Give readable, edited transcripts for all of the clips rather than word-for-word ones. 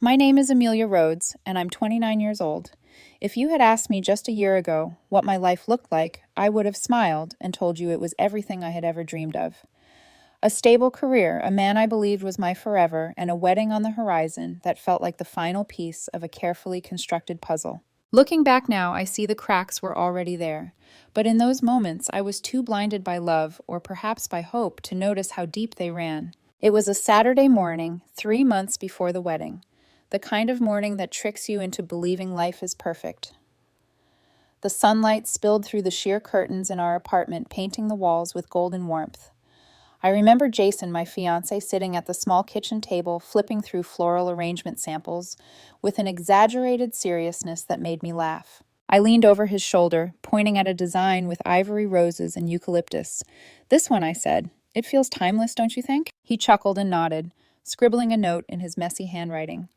My name is Amelia Rhodes, and I'm 29 years old. If you had asked me just a year ago what my life looked like, I would have smiled and told you it was everything I had ever dreamed of. A stable career, a man I believed was my forever, and a wedding on the horizon that felt like the final piece of a carefully constructed puzzle. Looking back now, I see the cracks were already there. But in those moments, I was too blinded by love, or perhaps by hope, to notice how deep they ran. It was a Saturday morning, 3 months before the wedding. The kind of morning that tricks you into believing life is perfect. The sunlight spilled through the sheer curtains in our apartment, painting the walls with golden warmth. I remember Jason, my fiancé, sitting at the small kitchen table, flipping through floral arrangement samples with an exaggerated seriousness that made me laugh. I leaned over his shoulder, pointing at a design with ivory roses and eucalyptus. "This one," I said. "It feels timeless, don't you think?" He chuckled and nodded, scribbling a note in his messy handwriting.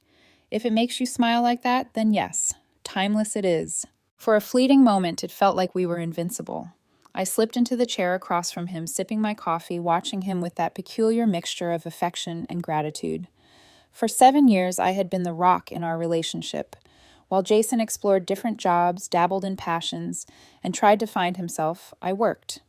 "If it makes you smile like that, then yes, timeless it is." For a fleeting moment, it felt like we were invincible. I slipped into the chair across from him, sipping my coffee, watching him with that peculiar mixture of affection and gratitude. For 7 years, I had been the rock in our relationship. While Jason explored different jobs, dabbled in passions, and tried to find himself, I worked.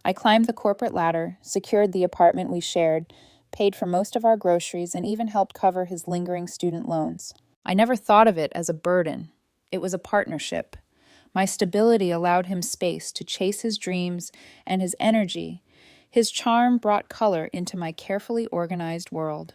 I climbed the corporate ladder, secured the apartment we shared, paid for most of our groceries, and even helped cover his lingering student loans. I never thought of it as a burden. It was a partnership. My stability allowed him space to chase his dreams and his energy. His charm brought color into my carefully organized world.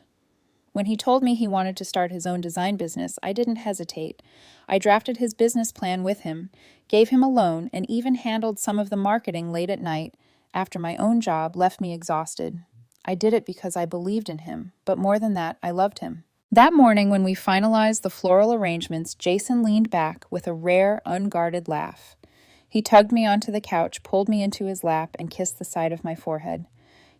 When he told me he wanted to start his own design business, I didn't hesitate. I drafted his business plan with him, gave him a loan, and even handled some of the marketing late at night after my own job left me exhausted. I did it because I believed in him, but more than that, I loved him. That morning, when we finalized the floral arrangements, Jason leaned back with a rare, unguarded laugh. He tugged me onto the couch, pulled me into his lap, and kissed the side of my forehead.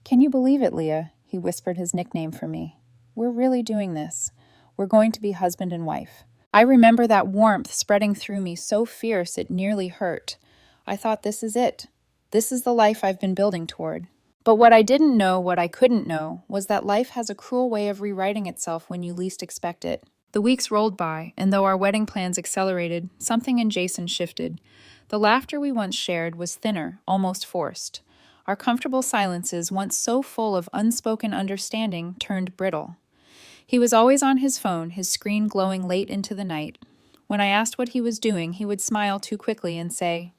"Can you believe it, Leah?" He whispered his nickname for me. "We're really doing this. We're going to be husband and wife." I remember that warmth spreading through me so fierce it nearly hurt. I thought, this is it. This is the life I've been building toward. But what I didn't know, what I couldn't know, was that life has a cruel way of rewriting itself when you least expect it. The weeks rolled by, and though our wedding plans accelerated, something in Jason shifted. The laughter we once shared was thinner, almost forced. Our comfortable silences, once so full of unspoken understanding, turned brittle. He was always on his phone, his screen glowing late into the night. When I asked what he was doing, he would smile too quickly and say,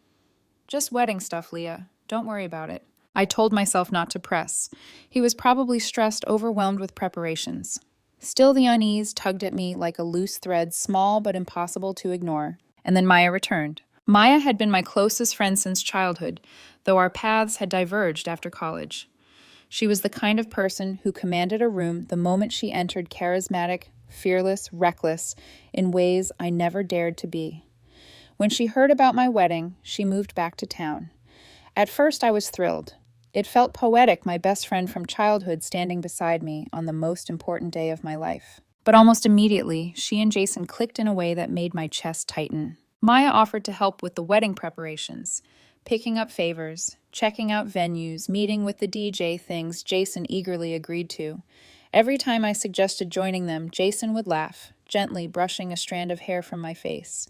"Just wedding stuff, Leah. Don't worry about it." I told myself not to press. He was probably stressed, overwhelmed with preparations. Still, the unease tugged at me like a loose thread, small but impossible to ignore. And then Maya returned. Maya had been my closest friend since childhood, though our paths had diverged after college. She was the kind of person who commanded a room the moment she entered, charismatic, fearless, reckless, in ways I never dared to be. When she heard about my wedding, she moved back to town. At first, I was thrilled. It felt poetic, my best friend from childhood standing beside me on the most important day of my life. But almost immediately, she and Jason clicked in a way that made my chest tighten. Maya offered to help with the wedding preparations, picking up favors, checking out venues, meeting with the DJ, things Jason eagerly agreed to. Every time I suggested joining them, Jason would laugh, gently brushing a strand of hair from my face.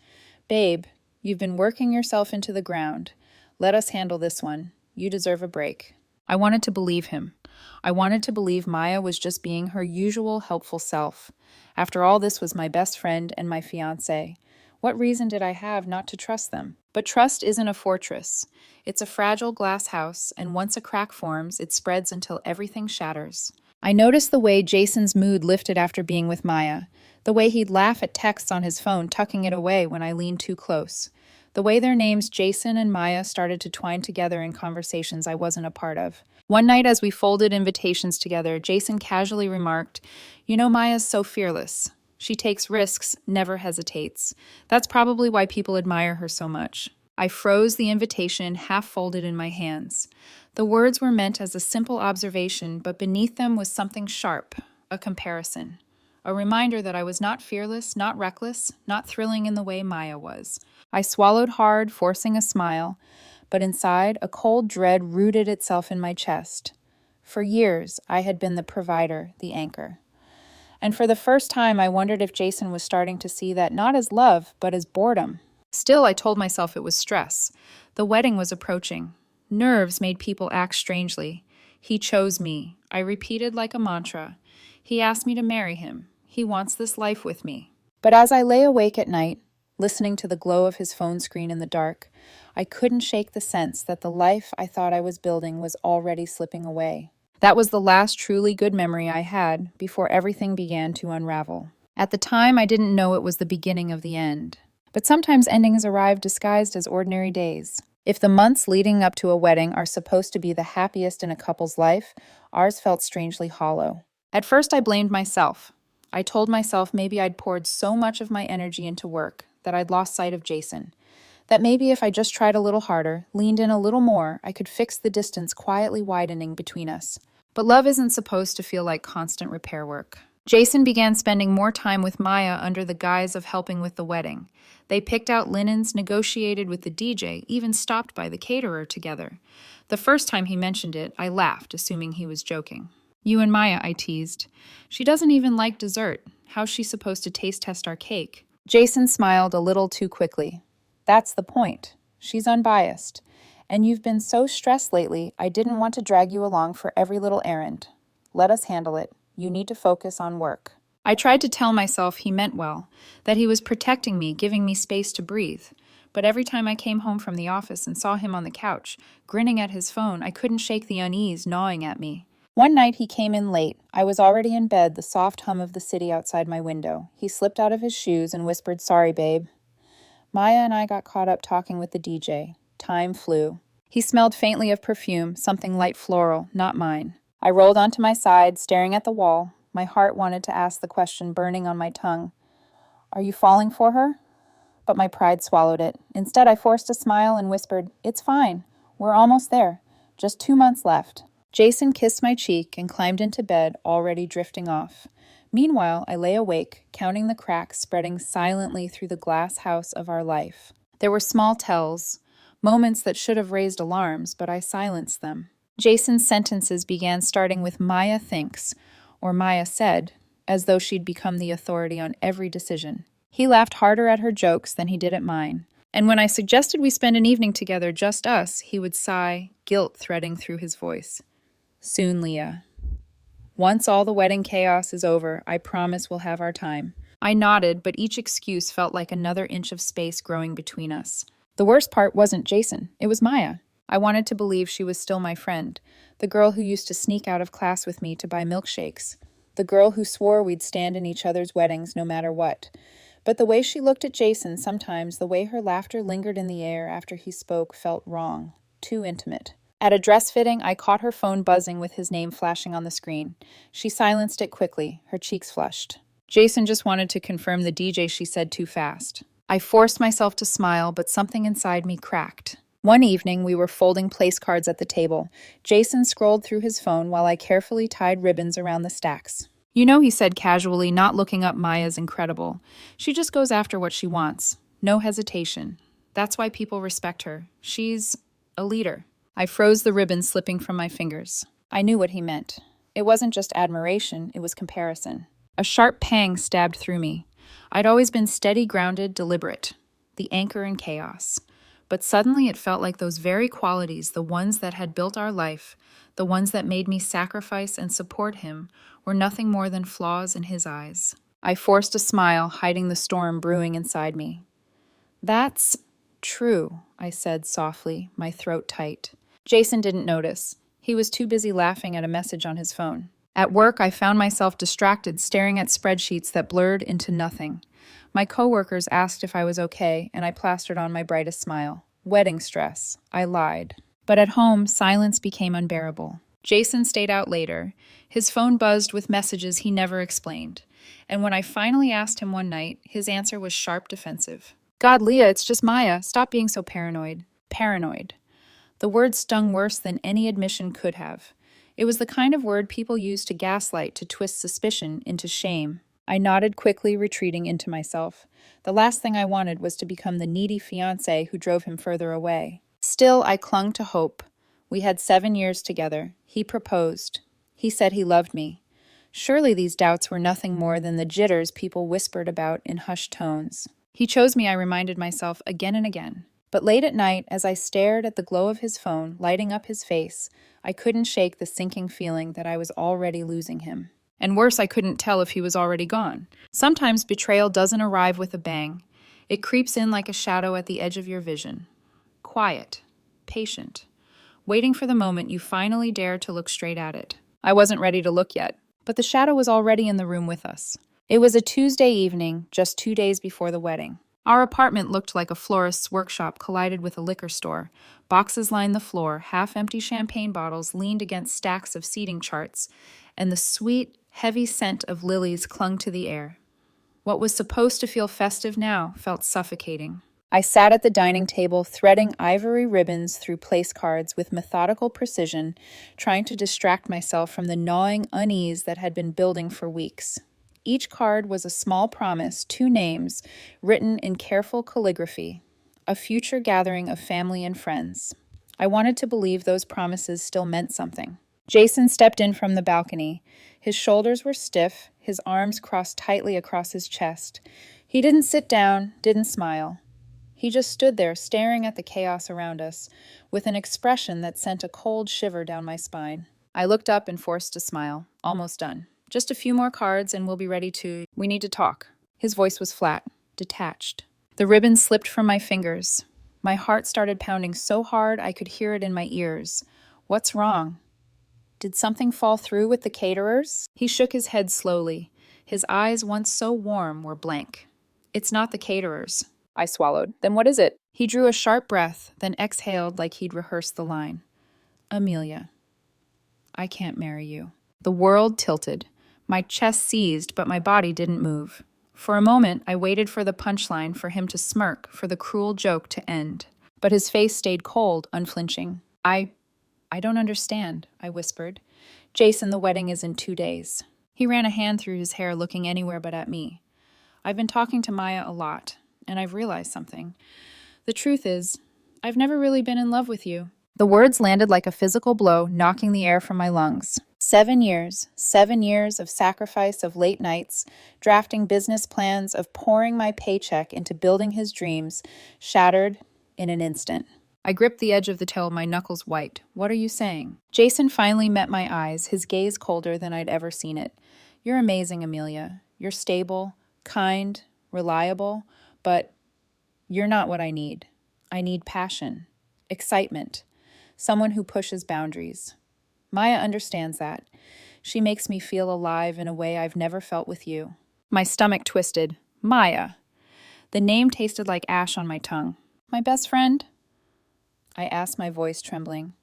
"Babe, you've been working yourself into the ground. Let us handle this one. You deserve a break." I wanted to believe him. I wanted to believe Maya was just being her usual helpful self. After all, this was my best friend and my fiancé. What reason did I have not to trust them? But trust isn't a fortress. It's a fragile glass house, and once a crack forms, it spreads until everything shatters. I noticed the way Jason's mood lifted after being with Maya, the way he'd laugh at texts on his phone, tucking it away when I leaned too close. The way their names, Jason and Maya, started to twine together in conversations I wasn't a part of. One night as we folded invitations together, Jason casually remarked, "You know, Maya's so fearless. She takes risks, never hesitates. That's probably why people admire her so much." I froze, the invitation half folded in my hands. The words were meant as a simple observation, but beneath them was something sharp, a comparison. A reminder that I was not fearless, not reckless, not thrilling in the way Maya was. I swallowed hard, forcing a smile, but inside, a cold dread rooted itself in my chest. For years, I had been the provider, the anchor. And for the first time, I wondered if Jason was starting to see that not as love, but as boredom. Still, I told myself it was stress. The wedding was approaching. Nerves made people act strangely. He chose me. I repeated like a mantra. He asked me to marry him. He wants this life with me. But as I lay awake at night, listening to the glow of his phone screen in the dark, I couldn't shake the sense that the life I thought I was building was already slipping away. That was the last truly good memory I had before everything began to unravel. At the time, I didn't know it was the beginning of the end. But sometimes endings arrive disguised as ordinary days. If the months leading up to a wedding are supposed to be the happiest in a couple's life, ours felt strangely hollow. At first, I blamed myself. I told myself maybe I'd poured so much of my energy into work that I'd lost sight of Jason. That maybe if I just tried a little harder, leaned in a little more, I could fix the distance quietly widening between us. But love isn't supposed to feel like constant repair work. Jason began spending more time with Maya under the guise of helping with the wedding. They picked out linens, negotiated with the DJ, even stopped by the caterer together. The first time he mentioned it, I laughed, assuming he was joking. "You and Maya," I teased. "She doesn't even like dessert. How's she supposed to taste test our cake?" Jason smiled a little too quickly. "That's the point. She's unbiased. And you've been so stressed lately, I didn't want to drag you along for every little errand. Let us handle it. You need to focus on work." I tried to tell myself he meant well, that he was protecting me, giving me space to breathe. But every time I came home from the office and saw him on the couch, grinning at his phone, I couldn't shake the unease gnawing at me. One night he came in late. I was already in bed, the soft hum of the city outside my window. He slipped out of his shoes and whispered, "Sorry, babe." Maya and I got caught up talking with the DJ. Time flew. He smelled faintly of perfume, something light floral, not mine. I rolled onto my side, staring at the wall. My heart wanted to ask the question burning on my tongue. "Are you falling for her?" But my pride swallowed it. Instead, I forced a smile and whispered, "It's fine. We're almost there. Just 2 months left." Jason kissed my cheek and climbed into bed, already drifting off. Meanwhile, I lay awake, counting the cracks spreading silently through the glass house of our life. There were small tells, moments that should have raised alarms, but I silenced them. Jason's sentences began starting with "Maya thinks," or "Maya said," as though she'd become the authority on every decision. He laughed harder at her jokes than he did at mine. And when I suggested we spend an evening together, just us, he would sigh, guilt threading through his voice. "Soon, Leah. Once all the wedding chaos is over, I promise we'll have our time." I nodded, but each excuse felt like another inch of space growing between us. The worst part wasn't Jason, it was Maya. I wanted to believe she was still my friend, the girl who used to sneak out of class with me to buy milkshakes, the girl who swore we'd stand in each other's weddings no matter what. But the way she looked at Jason, sometimes the way her laughter lingered in the air after he spoke, felt wrong, too intimate. At a dress fitting, I caught her phone buzzing with his name flashing on the screen. She silenced it quickly, her cheeks flushed. "Jason just wanted to confirm the DJ," she said too fast. I forced myself to smile, but something inside me cracked. One evening, we were folding place cards at the table. Jason scrolled through his phone while I carefully tied ribbons around the stacks. "You know," he said casually, not looking up Maya's incredible. "She just goes after what she wants. No hesitation. That's why people respect her. She's a leader." I froze the ribbon slipping from my fingers. I knew what he meant. It wasn't just admiration, it was comparison. A sharp pang stabbed through me. I'd always been steady, grounded, deliberate, the anchor in chaos. But suddenly it felt like those very qualities, the ones that had built our life, the ones that made me sacrifice and support him, were nothing more than flaws in his eyes. I forced a smile, hiding the storm brewing inside me. "That's true," I said softly, my throat tight. Jason didn't notice. He was too busy laughing at a message on his phone. At work, I found myself distracted, staring at spreadsheets that blurred into nothing. My coworkers asked if I was okay, and I plastered on my brightest smile. Wedding stress. I lied. But at home, silence became unbearable. Jason stayed out later. His phone buzzed with messages he never explained. And when I finally asked him one night, his answer was sharp defensive. "God, Leah, it's just Maya. Stop being so paranoid." Paranoid. The word stung worse than any admission could have. It was the kind of word people use to gaslight, to twist suspicion into shame. I nodded quickly, retreating into myself. The last thing I wanted was to become the needy fiancé who drove him further away. Still, I clung to hope. We had 7 years together. He proposed. He said he loved me. Surely these doubts were nothing more than the jitters people whispered about in hushed tones. He chose me, I reminded myself again and again. But late at night, as I stared at the glow of his phone lighting up his face, I couldn't shake the sinking feeling that I was already losing him. And worse, I couldn't tell if he was already gone. Sometimes betrayal doesn't arrive with a bang. It creeps in like a shadow at the edge of your vision. Quiet, patient, waiting for the moment you finally dare to look straight at it. I wasn't ready to look yet, but the shadow was already in the room with us. It was a Tuesday evening, just 2 days before the wedding. Our apartment looked like a florist's workshop collided with a liquor store. Boxes lined the floor, half-empty champagne bottles leaned against stacks of seating charts, and the sweet, heavy scent of lilies clung to the air. What was supposed to feel festive now felt suffocating. I sat at the dining table, threading ivory ribbons through place cards with methodical precision, trying to distract myself from the gnawing unease that had been building for weeks. Each card was a small promise, 2 names, written in careful calligraphy, a future gathering of family and friends. I wanted to believe those promises still meant something. Jason stepped in from the balcony. His shoulders were stiff, his arms crossed tightly across his chest. He didn't sit down, didn't smile. He just stood there staring at the chaos around us, with an expression that sent a cold shiver down my spine. I looked up and forced a smile. Almost done. Just a few more cards and we'll be ready to... We need to talk. His voice was flat, detached. The ribbon slipped from my fingers. My heart started pounding so hard I could hear it in my ears. What's wrong? Did something fall through with the caterers? He shook his head slowly. His eyes, once so warm, were blank. It's not the caterers. I swallowed. Then what is it? He drew a sharp breath, then exhaled like he'd rehearsed the line. Amelia, I can't marry you. The world tilted. My chest seized, but my body didn't move. For a moment, I waited for the punchline, for him to smirk, for the cruel joke to end. But his face stayed cold, unflinching. I don't understand, I whispered. Jason, the wedding is in 2 days. He ran a hand through his hair, looking anywhere but at me. I've been talking to Maya a lot, and I've realized something. The truth is, I've never really been in love with you. The words landed like a physical blow, knocking the air from my lungs. 7 years of sacrifice, of late nights, drafting business plans, of pouring my paycheck into building his dreams, shattered in an instant. I gripped the edge of the till, my knuckles white. What are you saying? Jason finally met my eyes, his gaze colder than I'd ever seen it. You're amazing, Amelia. You're stable, kind, reliable, but you're not what I need. I need passion, excitement, someone who pushes boundaries. Maya understands that. She makes me feel alive in a way I've never felt with you. My stomach twisted. Maya. The name tasted like ash on my tongue. My best friend? I asked, my voice trembling.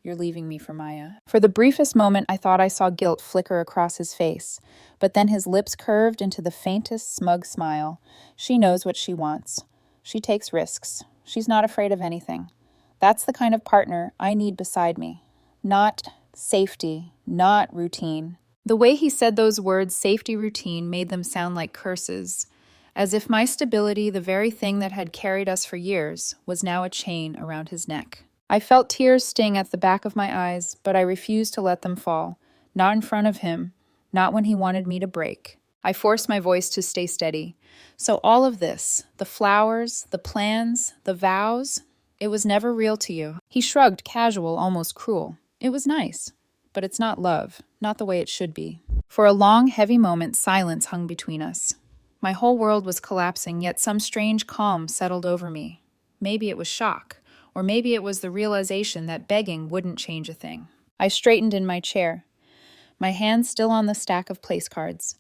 You're leaving me for Maya. For the briefest moment, I thought I saw guilt flicker across his face, but then his lips curved into the faintest smug smile. She knows what she wants. She takes risks. She's not afraid of anything. That's the kind of partner I need beside me. Not safety, not routine. The way he said those words, safety, routine, made them sound like curses, as if my stability, the very thing that had carried us for years, was now a chain around his neck. I felt tears sting at the back of my eyes, but I refused to let them fall. Not in front of him, not when he wanted me to break. I forced my voice to stay steady. So all of this, the flowers, the plans, the vows, it was never real to you. He shrugged, casual, almost cruel. It was nice, but it's not love, not the way it should be. For a long, heavy moment, silence hung between us. My whole world was collapsing, yet some strange calm settled over me. Maybe it was shock, or maybe it was the realization that begging wouldn't change a thing. I straightened in my chair, my hand still on the stack of place cards.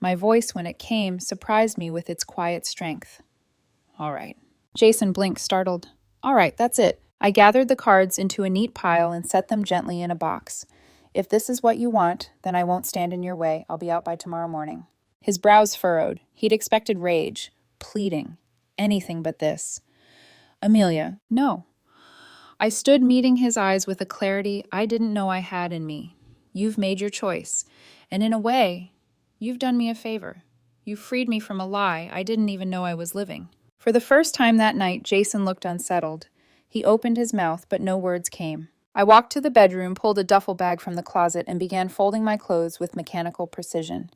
My voice, when it came, surprised me with its quiet strength. All right. Jason blinked, startled. All right, that's it. I gathered the cards into a neat pile and set them gently in a box. If this is what you want, then I won't stand in your way. I'll be out by tomorrow morning. His brows furrowed. He'd expected rage, pleading, anything but this. Amelia, no. I stood meeting his eyes with a clarity I didn't know I had in me. You've made your choice, and in a way, you've done me a favor. You freed me from a lie I didn't even know I was living. For the first time that night, Jason looked unsettled. He opened his mouth, but no words came. I walked to the bedroom, pulled a duffel bag from the closet, and began folding my clothes with mechanical precision.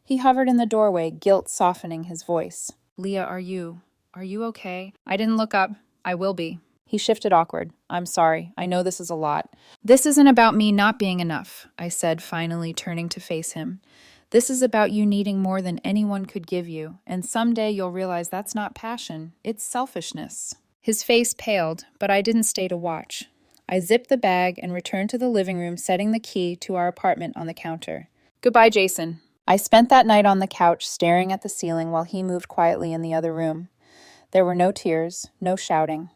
He hovered in the doorway, guilt softening his voice. Leah, are you okay? I didn't look up. I will be. He shifted awkward. I'm sorry. I know this is a lot. This isn't about me not being enough, I said, finally turning to face him. This is about you needing more than anyone could give you, and someday you'll realize that's not passion, it's selfishness. His face paled, but I didn't stay to watch. I zipped the bag and returned to the living room, setting the key to our apartment on the counter. Goodbye, Jason. I spent that night on the couch, staring at the ceiling while he moved quietly in the other room. There were no tears, no shouting.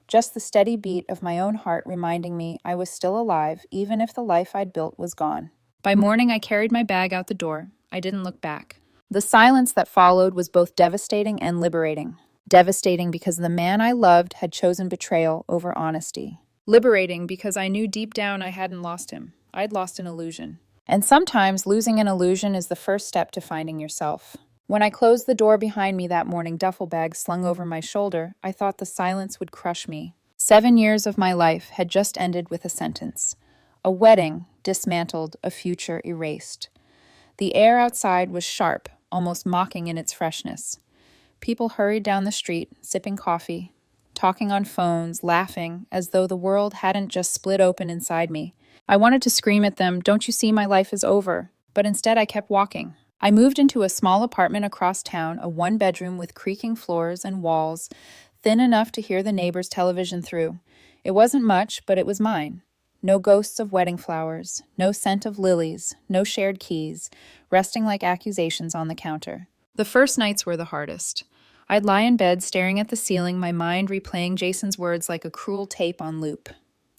Just the steady beat of my own heart reminding me I was still alive, even if the life I'd built was gone. By morning, I carried my bag out the door. I didn't look back. The silence that followed was both devastating and liberating. Devastating because the man I loved had chosen betrayal over honesty. Liberating because I knew deep down I hadn't lost him. I'd lost an illusion. And sometimes losing an illusion is the first step to finding yourself. When I closed the door behind me that morning, duffel bag slung over my shoulder, I thought the silence would crush me. 7 years of my life had just ended with a sentence. A wedding dismantled, a future erased. The air outside was sharp, almost mocking in its freshness. People hurried down the street, sipping coffee, talking on phones, laughing, as though the world hadn't just split open inside me. I wanted to scream at them, "Don't you see my life is over?" But instead I kept walking. I moved into a small apartment across town, a one-bedroom with creaking floors and walls, thin enough to hear the neighbor's television through. It wasn't much, but it was mine. No ghosts of wedding flowers, no scent of lilies, no shared keys, resting like accusations on the counter. The first nights were the hardest. I'd lie in bed staring at the ceiling, my mind replaying Jason's words like a cruel tape on loop.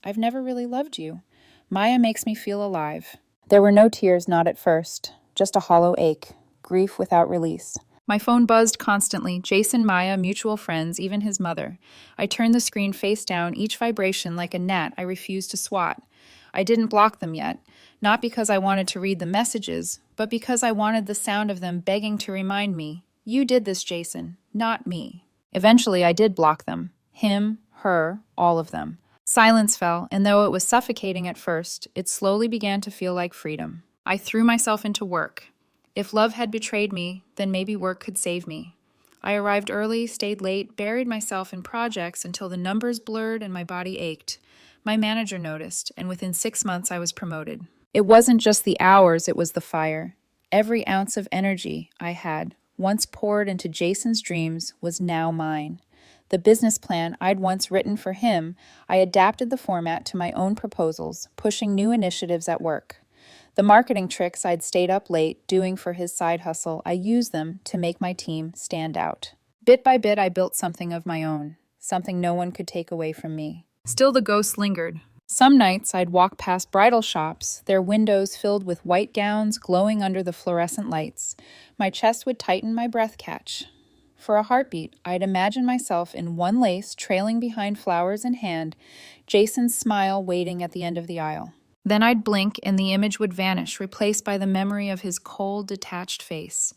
I've never really loved you. Maya makes me feel alive. There were no tears, not at first, just a hollow ache, grief without release. My phone buzzed constantly, Jason, Maya, mutual friends, even his mother. I turned the screen face down, each vibration like a gnat I refused to swat. I didn't block them yet, not because I wanted to read the messages, but because I wanted the sound of them begging to remind me, "You did this, Jason, not me." Eventually, I did block them. Him, her, all of them. Silence fell, and though it was suffocating at first, it slowly began to feel like freedom. I threw myself into work. If love had betrayed me, then maybe work could save me. I arrived early, stayed late, buried myself in projects until the numbers blurred and my body ached. My manager noticed, and within 6 months I was promoted. It wasn't just the hours, it was the fire. Every ounce of energy I had, once poured into Jason's dreams, was now mine. The business plan I'd once written for him, I adapted the format to my own proposals, pushing new initiatives at work. The marketing tricks I'd stayed up late doing for his side hustle, I used them to make my team stand out. Bit by bit, I built something of my own, something no one could take away from me. Still, the ghosts lingered. Some nights, I'd walk past bridal shops, their windows filled with white gowns glowing under the fluorescent lights. My chest would tighten, my breath catch. For a heartbeat, I'd imagine myself in one lace, trailing behind flowers in hand, Jason's smile waiting at the end of the aisle. Then I'd blink and the image would vanish, replaced by the memory of his cold, detached face,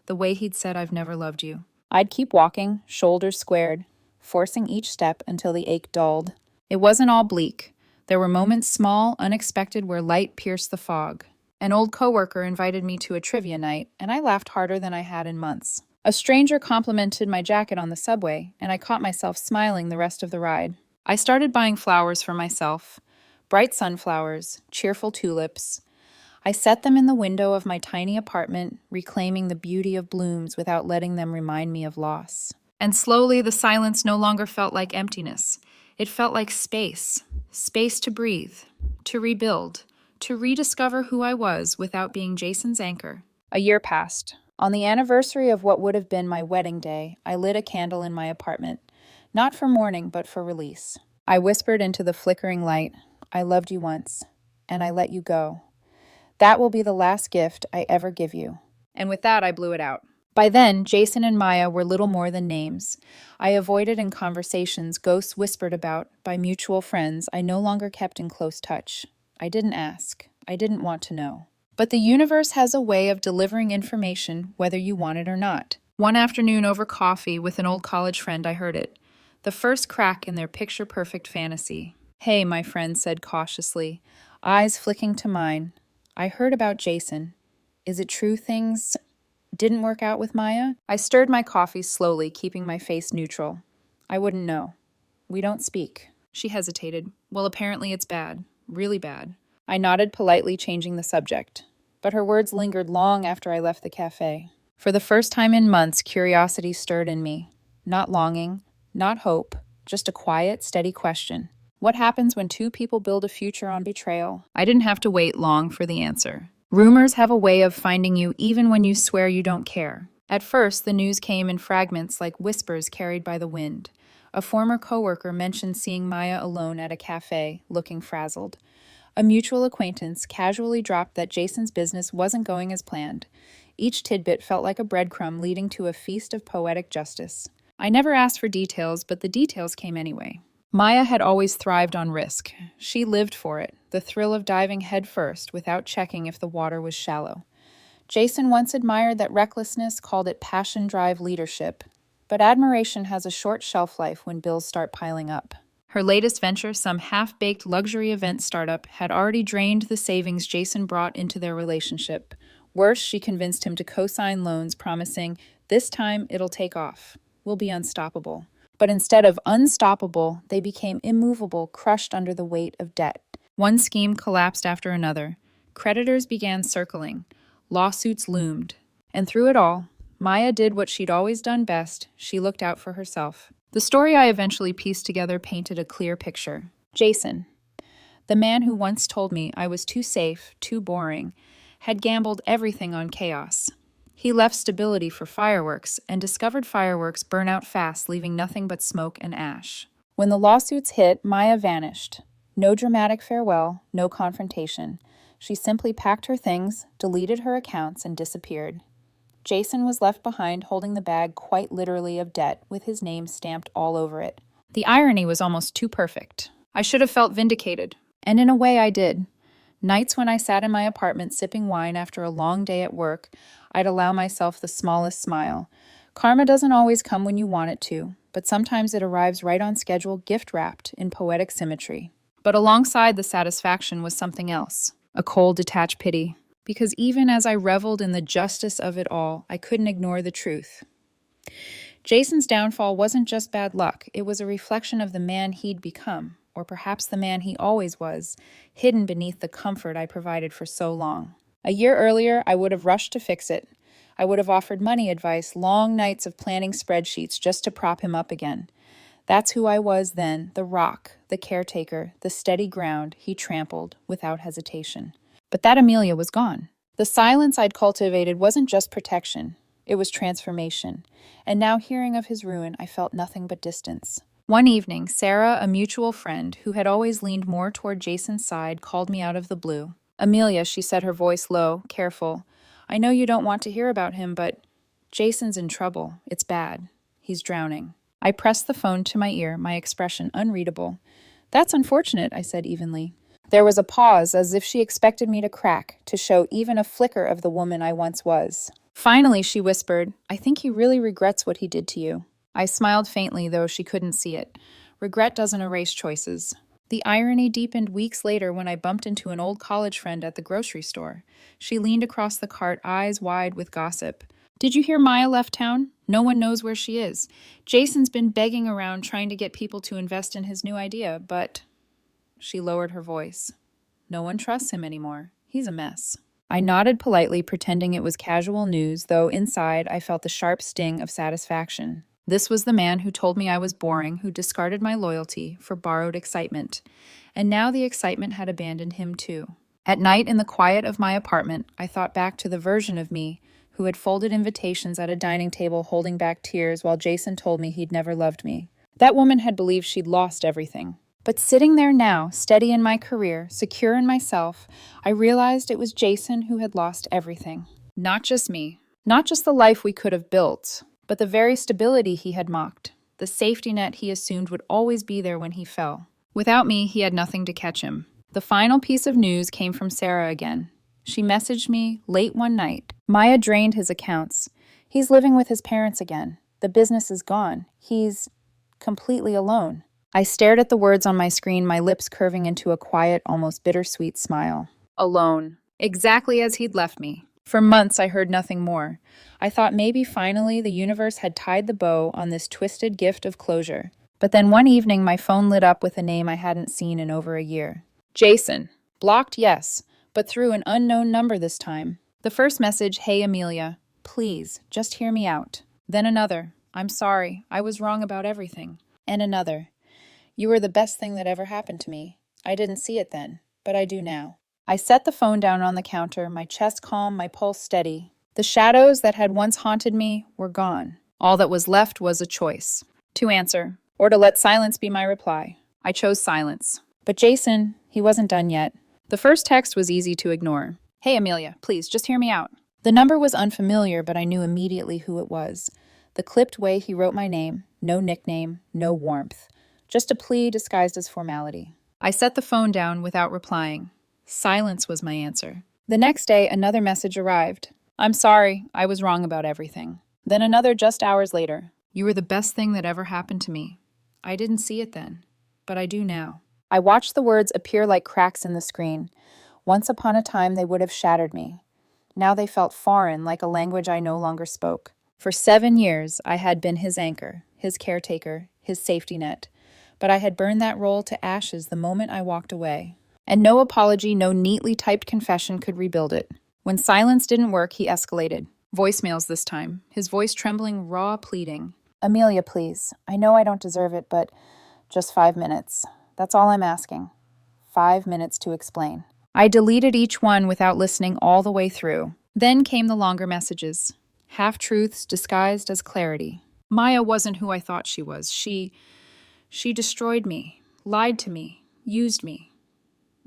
the way he'd said, "I've never loved you." I'd keep walking, shoulders squared, forcing each step until the ache dulled. It wasn't all bleak. There were moments small, unexpected, where light pierced the fog. An old coworker invited me to a trivia night, and I laughed harder than I had in months. A stranger complimented my jacket on the subway, and I caught myself smiling the rest of the ride. I started buying flowers for myself. Bright sunflowers, cheerful tulips. I set them in the window of my tiny apartment, reclaiming the beauty of blooms without letting them remind me of loss. And slowly, the silence no longer felt like emptiness. It felt like space. Space to breathe, to rebuild, to rediscover who I was without being Jason's anchor. A year passed. On the anniversary of what would have been my wedding day, I lit a candle in my apartment. Not for mourning, but for release. I whispered into the flickering light, "I loved you once, and I let you go. That will be the last gift I ever give you." And with that, I blew it out. By then, Jason and Maya were little more than names. I avoided in conversations ghosts whispered about by mutual friends I no longer kept in close touch. I didn't ask. I didn't want to know. But the universe has a way of delivering information whether you want it or not. One afternoon over coffee with an old college friend, I heard it. The first crack in their picture-perfect fantasy. Hey, my friend said cautiously, eyes flicking to mine. I heard about Jason. Is it true things didn't work out with Maya? I stirred my coffee slowly, keeping my face neutral. I wouldn't know. We don't speak. She hesitated. Well, apparently it's bad. Really bad. I nodded politely, changing the subject. But her words lingered long after I left the cafe. For the first time in months, curiosity stirred in me. Not longing, not hope, just a quiet, steady question. What happens when two people build a future on betrayal? I didn't have to wait long for the answer. Rumors have a way of finding you even when you swear you don't care. At first, the news came in fragments like whispers carried by the wind. A former coworker mentioned seeing Maya alone at a cafe, looking frazzled. A mutual acquaintance casually dropped that Jason's business wasn't going as planned. Each tidbit felt like a breadcrumb leading to a feast of poetic justice. I never asked for details, but the details came anyway. Maya had always thrived on risk. She lived for it, the thrill of diving headfirst without checking if the water was shallow. Jason once admired that recklessness, called it passion-drive leadership. But admiration has a short shelf life when bills start piling up. Her latest venture, some half-baked luxury event startup, had already drained the savings Jason brought into their relationship. Worse, she convinced him to co-sign loans, promising, "This time it'll take off. We'll be unstoppable." But instead of unstoppable, they became immovable, crushed under the weight of debt. One scheme collapsed after another. Creditors began circling. Lawsuits loomed. And through it all, Maya did what she'd always done best. She looked out for herself. The story I eventually pieced together painted a clear picture. Jason, the man who once told me I was too safe, too boring, had gambled everything on chaos. He left stability for fireworks and discovered fireworks burn out fast, leaving nothing but smoke and ash. When the lawsuits hit, Maya vanished. No dramatic farewell, no confrontation. She simply packed her things, deleted her accounts, and disappeared. Jason was left behind holding the bag quite literally of debt with his name stamped all over it. The irony was almost too perfect. I should have felt vindicated. And in a way I did. Nights when I sat in my apartment sipping wine after a long day at work, I'd allow myself the smallest smile. Karma doesn't always come when you want it to, but sometimes it arrives right on schedule, gift-wrapped in poetic symmetry. But alongside the satisfaction was something else, a cold, detached pity. Because even as I reveled in the justice of it all, I couldn't ignore the truth. Jason's downfall wasn't just bad luck, it was a reflection of the man he'd become, or perhaps the man he always was, hidden beneath the comfort I provided for so long. A year earlier, I would have rushed to fix it. I would have offered money advice, long nights of planning spreadsheets just to prop him up again. That's who I was then, the rock, the caretaker, the steady ground he trampled without hesitation. But that Amelia was gone. The silence I'd cultivated wasn't just protection, it was transformation. And now hearing of his ruin, I felt nothing but distance. One evening, Sarah, a mutual friend who had always leaned more toward Jason's side, called me out of the blue. "Amelia," she said, her voice low, careful, "I know you don't want to hear about him, but Jason's in trouble. It's bad. He's drowning." I pressed the phone to my ear, my expression unreadable. "That's unfortunate," I said evenly. There was a pause, as if she expected me to crack, to show even a flicker of the woman I once was. Finally, she whispered, "I think he really regrets what he did to you." I smiled faintly, though she couldn't see it. Regret doesn't erase choices. The irony deepened weeks later when I bumped into an old college friend at the grocery store. She leaned across the cart, eyes wide with gossip. "Did you hear Maya left town? No one knows where she is. Jason's been begging around trying to get people to invest in his new idea, but—" She lowered her voice. "No one trusts him anymore. He's a mess." I nodded politely, pretending it was casual news, though inside I felt the sharp sting of satisfaction. This was the man who told me I was boring, who discarded my loyalty for borrowed excitement. And now the excitement had abandoned him too. At night, in the quiet of my apartment, I thought back to the version of me who had folded invitations at a dining table holding back tears while Jason told me he'd never loved me. That woman had believed she'd lost everything. But sitting there now, steady in my career, secure in myself, I realized it was Jason who had lost everything. Not just me. Not just the life we could have built, but the very stability he had mocked. The safety net he assumed would always be there when he fell. Without me, he had nothing to catch him. The final piece of news came from Sarah again. She messaged me late one night. "Maya drained his accounts. He's living with his parents again. The business is gone. He's completely alone." I stared at the words on my screen, my lips curving into a quiet, almost bittersweet smile. Alone. Exactly as he'd left me. For months, I heard nothing more. I thought maybe finally the universe had tied the bow on this twisted gift of closure. But then one evening, my phone lit up with a name I hadn't seen in over a year. Jason. Blocked, yes, but through an unknown number this time. The first message, "Hey Amelia, please, just hear me out." Then another, "I'm sorry, I was wrong about everything." And another, "You were the best thing that ever happened to me. I didn't see it then, but I do now." I set the phone down on the counter, my chest calm, my pulse steady. The shadows that had once haunted me were gone. All that was left was a choice. To answer, or to let silence be my reply. I chose silence. But Jason, he wasn't done yet. The first text was easy to ignore. "Hey Amelia, please, just hear me out." The number was unfamiliar, but I knew immediately who it was. The clipped way he wrote my name, no nickname, no warmth. Just a plea disguised as formality. I set the phone down without replying. Silence was my answer. The next day, another message arrived. "I'm sorry, I was wrong about everything." Then another just hours later. "You were the best thing that ever happened to me. I didn't see it then, but I do now." I watched the words appear like cracks in the screen. Once upon a time, they would have shattered me. Now they felt foreign, like a language I no longer spoke. For 7 years, I had been his anchor, his caretaker, his safety net. But I had burned that role to ashes the moment I walked away. And no apology, no neatly typed confession could rebuild it. When silence didn't work, he escalated. Voicemails this time, his voice trembling, raw, pleading. "Amelia, please. I know I don't deserve it, but just 5 minutes. That's all I'm asking. 5 minutes to explain." I deleted each one without listening all the way through. Then came the longer messages. Half-truths disguised as clarity. Maya wasn't who I thought she was. She destroyed me, lied to me, used me.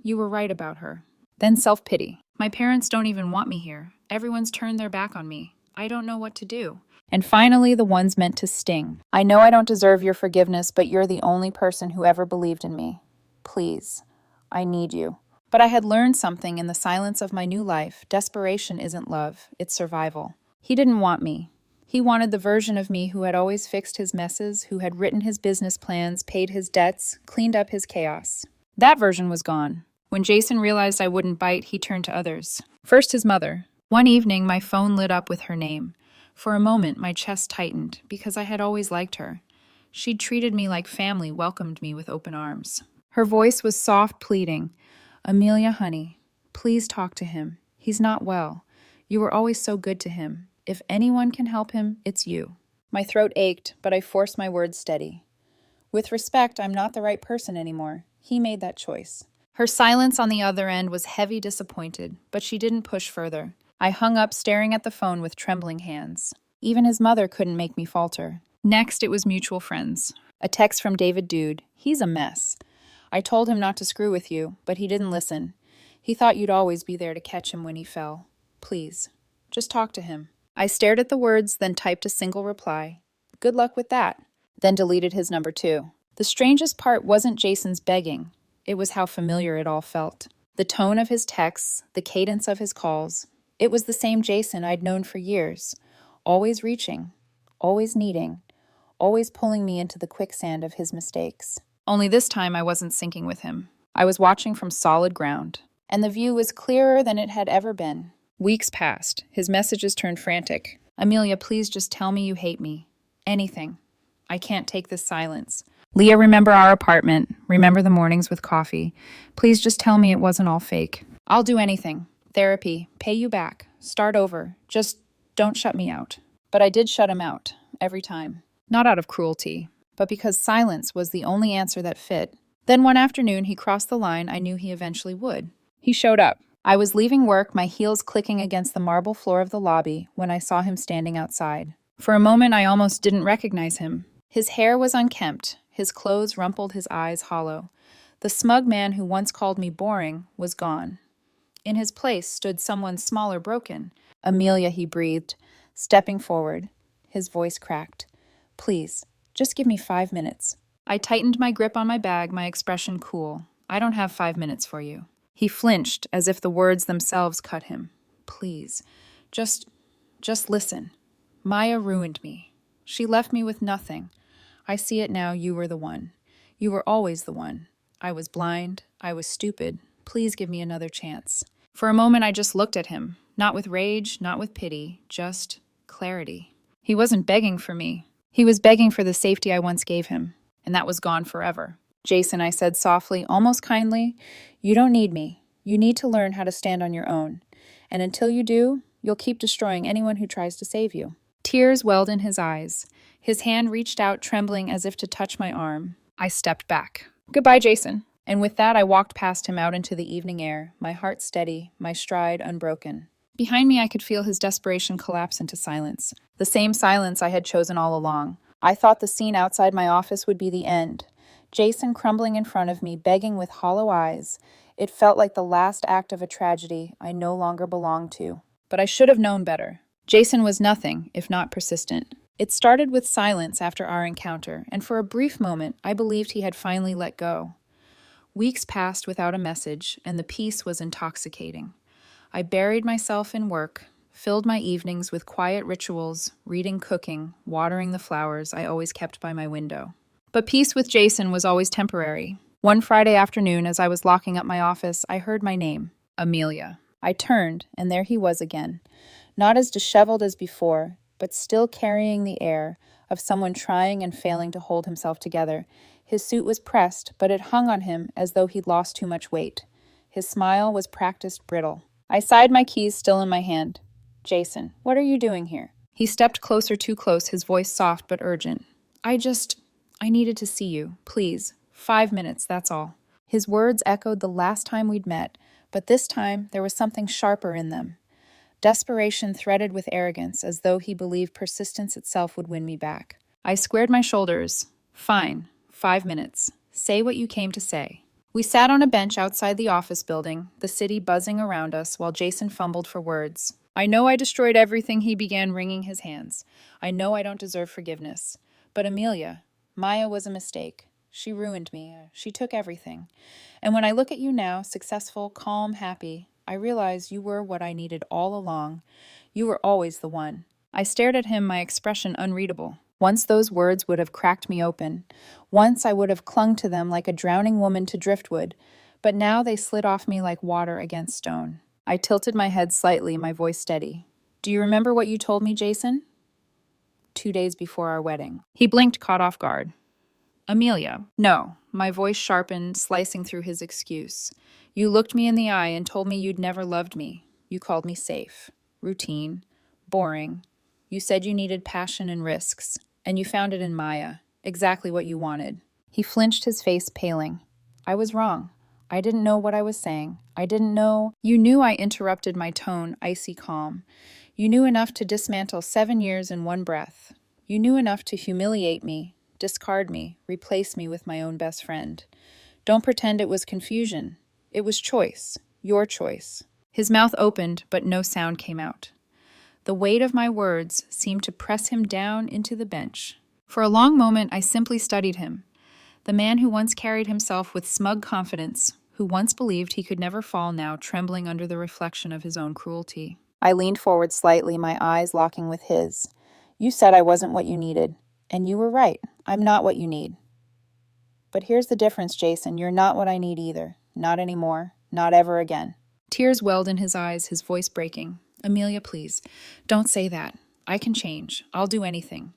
You were right about her. Then self-pity. "My parents don't even want me here. Everyone's turned their back on me. I don't know what to do." And finally, the ones meant to sting. "I know I don't deserve your forgiveness, but you're the only person who ever believed in me. Please, I need you." But I had learned something in the silence of my new life. Desperation isn't love, it's survival. He didn't want me. He wanted the version of me who had always fixed his messes, who had written his business plans, paid his debts, cleaned up his chaos. That version was gone. When Jason realized I wouldn't bite, he turned to others. First, his mother. One evening, my phone lit up with her name. For a moment, my chest tightened, because I had always liked her. She'd treated me like family, welcomed me with open arms. Her voice was soft, pleading. "Amelia, honey, please talk to him. He's not well. You were always so good to him. If anyone can help him, it's you." My throat ached, but I forced my words steady. "With respect, I'm not the right person anymore. He made that choice." Her silence on the other end was heavy, disappointed, but she didn't push further. I hung up, staring at the phone with trembling hands. Even his mother couldn't make me falter. Next, it was mutual friends. A text from David Dude. "He's a mess. I told him not to screw with you, but he didn't listen. He thought you'd always be there to catch him when he fell. Please, just talk to him." I stared at the words, then typed a single reply. "Good luck with that." Then deleted his number too. The strangest part wasn't Jason's begging. It was how familiar it all felt. The tone of his texts, the cadence of his calls. It was the same Jason I'd known for years. Always reaching, always needing, always pulling me into the quicksand of his mistakes. Only this time I wasn't sinking with him. I was watching from solid ground. And the view was clearer than it had ever been. Weeks passed. His messages turned frantic. "Amelia, please just tell me you hate me. Anything. I can't take this silence. Leah, remember our apartment. Remember the mornings with coffee. Please just tell me it wasn't all fake. I'll do anything. Therapy. Pay you back. Start over. Just don't shut me out." But I did shut him out. Every time. Not out of cruelty, but because silence was the only answer that fit. Then one afternoon, he crossed the line I knew he eventually would. He showed up. I was leaving work, my heels clicking against the marble floor of the lobby, when I saw him standing outside. For a moment, I almost didn't recognize him. His hair was unkempt, his clothes rumpled, his eyes hollow. The smug man who once called me boring was gone. In his place stood someone smaller, broken. "Amelia," he breathed, stepping forward. His voice cracked. "Please, just give me 5 minutes." I tightened my grip on my bag, my expression cool. "I don't have 5 minutes for you." He flinched, as if the words themselves cut him. "Please, just listen. Maya ruined me. She left me with nothing. I see it now, you were the one. You were always the one. I was blind. I was stupid. Please give me another chance. For a moment, I just looked at him, not with rage, not with pity, just clarity. He wasn't begging for me. He was begging for the safety I once gave him, and that was gone forever. Jason, I said softly, almost kindly, you don't need me. You need to learn how to stand on your own. And until you do, you'll keep destroying anyone who tries to save you. Tears welled in his eyes. His hand reached out, trembling as if to touch my arm. I stepped back. Goodbye, Jason. And with that, I walked past him out into the evening air, my heart steady, my stride unbroken. Behind me, I could feel his desperation collapse into silence. The same silence I had chosen all along. I thought the scene outside my office would be the end. Jason crumbling in front of me, begging with hollow eyes. It felt like the last act of a tragedy I no longer belonged to. But I should have known better. Jason was nothing, if not persistent. It started with silence after our encounter, and for a brief moment, I believed he had finally let go. Weeks passed without a message, and the peace was intoxicating. I buried myself in work, filled my evenings with quiet rituals, reading, cooking, watering the flowers I always kept by my window. But peace with Jason was always temporary. One Friday afternoon, as I was locking up my office, I heard my name, Amelia. I turned, and there he was again. Not as disheveled as before, but still carrying the air of someone trying and failing to hold himself together. His suit was pressed, but it hung on him as though he'd lost too much weight. His smile was practiced brittle. I sighed, my keys still in my hand. Jason, what are you doing here? He stepped closer, too close, his voice soft but urgent. I needed to see you. Please. 5 minutes, that's all. His words echoed the last time we'd met, but this time there was something sharper in them. Desperation threaded with arrogance, as though he believed persistence itself would win me back. I squared my shoulders. Fine. 5 minutes. Say what you came to say. We sat on a bench outside the office building, the city buzzing around us, while Jason fumbled for words. I know I destroyed everything, he began, wringing his hands. I know I don't deserve forgiveness. But Amelia, Maya was a mistake. She ruined me. She took everything. And when I look at you now, successful, calm, happy, I realize you were what I needed all along. You were always the one. I stared at him, my expression unreadable. Once those words would have cracked me open. Once I would have clung to them like a drowning woman to driftwood. But now they slid off me like water against stone. I tilted my head slightly, my voice steady. Do you remember what you told me, Jason? 2 days before our wedding. He blinked, caught off guard. Amelia. No. My voice sharpened, slicing through his excuse. You looked me in the eye and told me you'd never loved me. You called me safe, routine, boring. You said you needed passion and risks, and you found it in Maya, exactly what you wanted. He flinched, his face paling. I was wrong. I didn't know what I was saying. I didn't know. You knew. I interrupted, my tone icy calm. You knew enough to dismantle 7 years in one breath. You knew enough to humiliate me, discard me, replace me with my own best friend. Don't pretend it was confusion. It was choice, your choice. His mouth opened, but no sound came out. The weight of my words seemed to press him down into the bench. For a long moment, I simply studied him. The man who once carried himself with smug confidence, who once believed he could never fall, now trembling under the reflection of his own cruelty. I leaned forward slightly, my eyes locking with his. You said I wasn't what you needed. And you were right. I'm not what you need. But here's the difference, Jason. You're not what I need either. Not anymore. Not ever again. Tears welled in his eyes, his voice breaking. Amelia, please, don't say that. I can change. I'll do anything.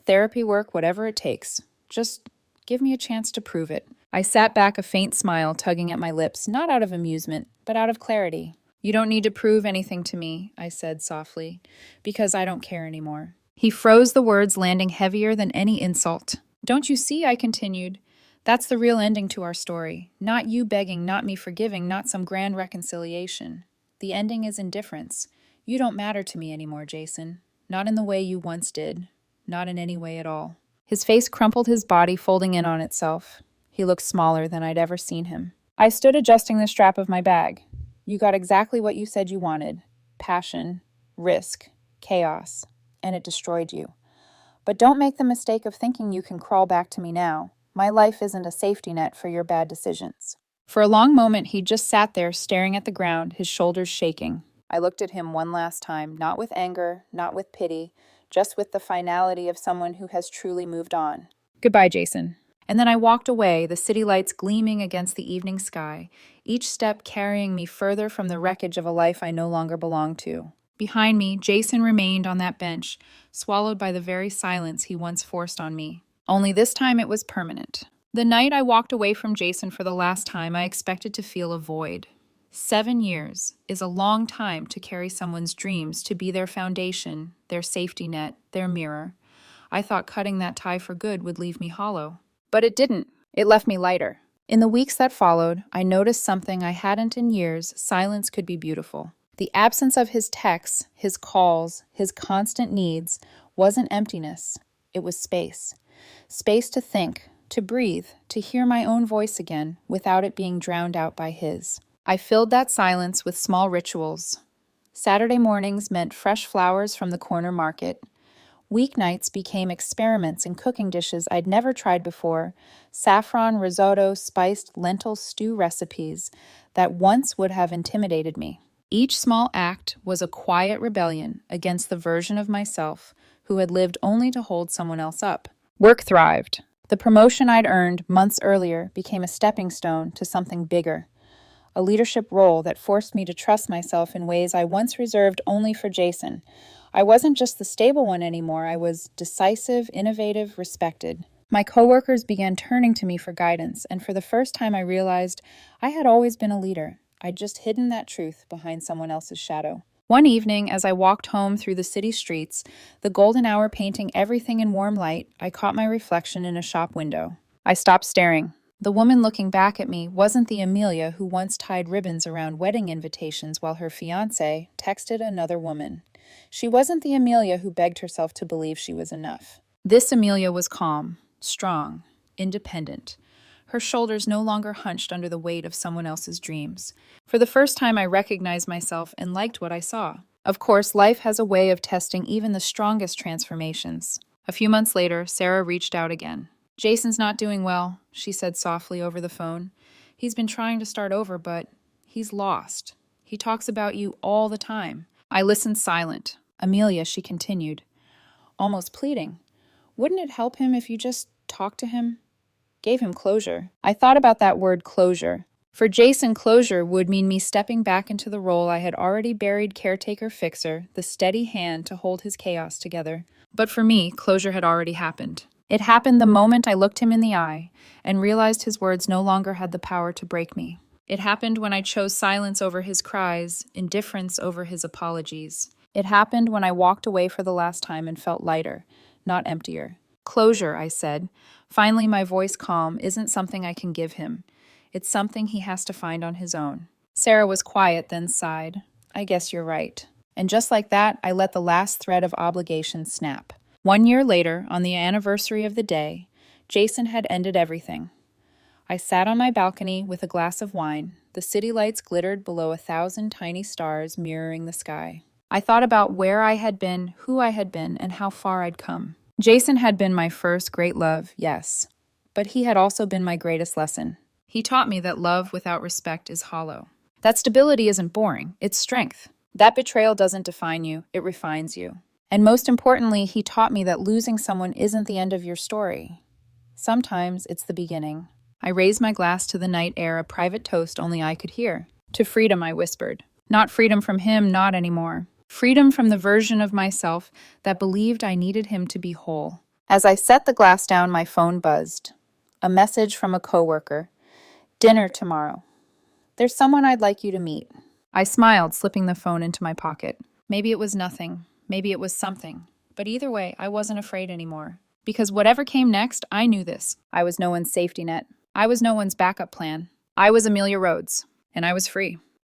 Therapy work, whatever it takes. Just give me a chance to prove it. I sat back, a faint smile tugging at my lips, not out of amusement, but out of clarity. You don't need to prove anything to me, I said softly, because I don't care anymore. He froze, the words landing heavier than any insult. Don't you see, I continued. That's the real ending to our story. Not you begging, not me forgiving, not some grand reconciliation. The ending is indifference. You don't matter to me anymore, Jason. Not in the way you once did. Not in any way at all. His face crumpled, his body folding in on itself. He looked smaller than I'd ever seen him. I stood adjusting the strap of my bag. You got exactly what you said you wanted. Passion, risk, chaos. And it destroyed you. But don't make the mistake of thinking you can crawl back to me now. My life isn't a safety net for your bad decisions. For a long moment, he just sat there staring at the ground, his shoulders shaking. I looked at him one last time, not with anger, not with pity, just with the finality of someone who has truly moved on. Goodbye, Jason. And then I walked away, the city lights gleaming against the evening sky, each step carrying me further from the wreckage of a life I no longer belonged to. Behind me, Jason remained on that bench, swallowed by the very silence he once forced on me. Only this time it was permanent. The night I walked away from Jason for the last time, I expected to feel a void. 7 years is a long time to carry someone's dreams, to be their foundation, their safety net, their mirror. I thought cutting that tie for good would leave me hollow. But it didn't. It left me lighter. In the weeks that followed, I noticed something I hadn't in years. Silence could be beautiful. The absence of his texts, his calls, his constant needs wasn't emptiness. It was space. Space to think, to breathe, to hear my own voice again without it being drowned out by his. I filled that silence with small rituals. Saturday mornings meant fresh flowers from the corner market. Weeknights became experiments in cooking dishes I'd never tried before, saffron risotto spiced lentil stew recipes that once would have intimidated me. Each small act was a quiet rebellion against the version of myself who had lived only to hold someone else up. Work thrived. The promotion I'd earned months earlier became a stepping stone to something bigger, a leadership role that forced me to trust myself in ways I once reserved only for Jason. I wasn't just the stable one anymore. I was decisive, innovative, respected. My coworkers began turning to me for guidance, and for the first time I realized I had always been a leader. I'd just hidden that truth behind someone else's shadow. One evening, as I walked home through the city streets, the golden hour painting everything in warm light, I caught my reflection in a shop window. I stopped staring. The woman looking back at me wasn't the Amelia who once tied ribbons around wedding invitations while her fiancé texted another woman. She wasn't the Amelia who begged herself to believe she was enough. This Amelia was calm, strong, independent. Her shoulders no longer hunched under the weight of someone else's dreams. For the first time, I recognized myself and liked what I saw. Of course, life has a way of testing even the strongest transformations. A few months later, Sarah reached out again. "Jason's not doing well," she said softly over the phone. "He's been trying to start over, but he's lost. He talks about you all the time." I listened silent. "Amelia," she continued, almost pleading, "wouldn't it help him if you just talked to him? Gave him closure." I thought about that word, closure. For Jason, closure would mean me stepping back into the role I had already buried, caretaker-fixer, the steady hand to hold his chaos together. But for me, closure had already happened. It happened the moment I looked him in the eye and realized his words no longer had the power to break me. It happened when I chose silence over his cries, indifference over his apologies. It happened when I walked away for the last time and felt lighter, not emptier. "Closure," I said. Finally, my voice calm, "isn't something I can give him. It's something he has to find on his own." Sarah was quiet, then sighed. "I guess you're right." And just like that, I let the last thread of obligation snap. 1 year later, on the anniversary of the day, Jason had ended everything. I sat on my balcony with a glass of wine. The city lights glittered below 1,000 tiny stars mirroring the sky. I thought about where I had been, who I had been, and how far I'd come. Jason had been my first great love, yes, but he had also been my greatest lesson. He taught me that love without respect is hollow. That stability isn't boring, it's strength. That betrayal doesn't define you, it refines you. And most importantly, he taught me that losing someone isn't the end of your story. Sometimes it's the beginning. I raised my glass to the night air, a private toast only I could hear. "To freedom," I whispered. Not freedom from him, not anymore. Freedom from the version of myself that believed I needed him to be whole. As I set the glass down, my phone buzzed. A message from a coworker. "Dinner tomorrow. There's someone I'd like you to meet." I smiled, slipping the phone into my pocket. Maybe it was nothing. Maybe it was something. But either way, I wasn't afraid anymore. Because whatever came next, I knew this. I was no one's safety net. I was no one's backup plan. I was Amelia Rhodes, and I was free.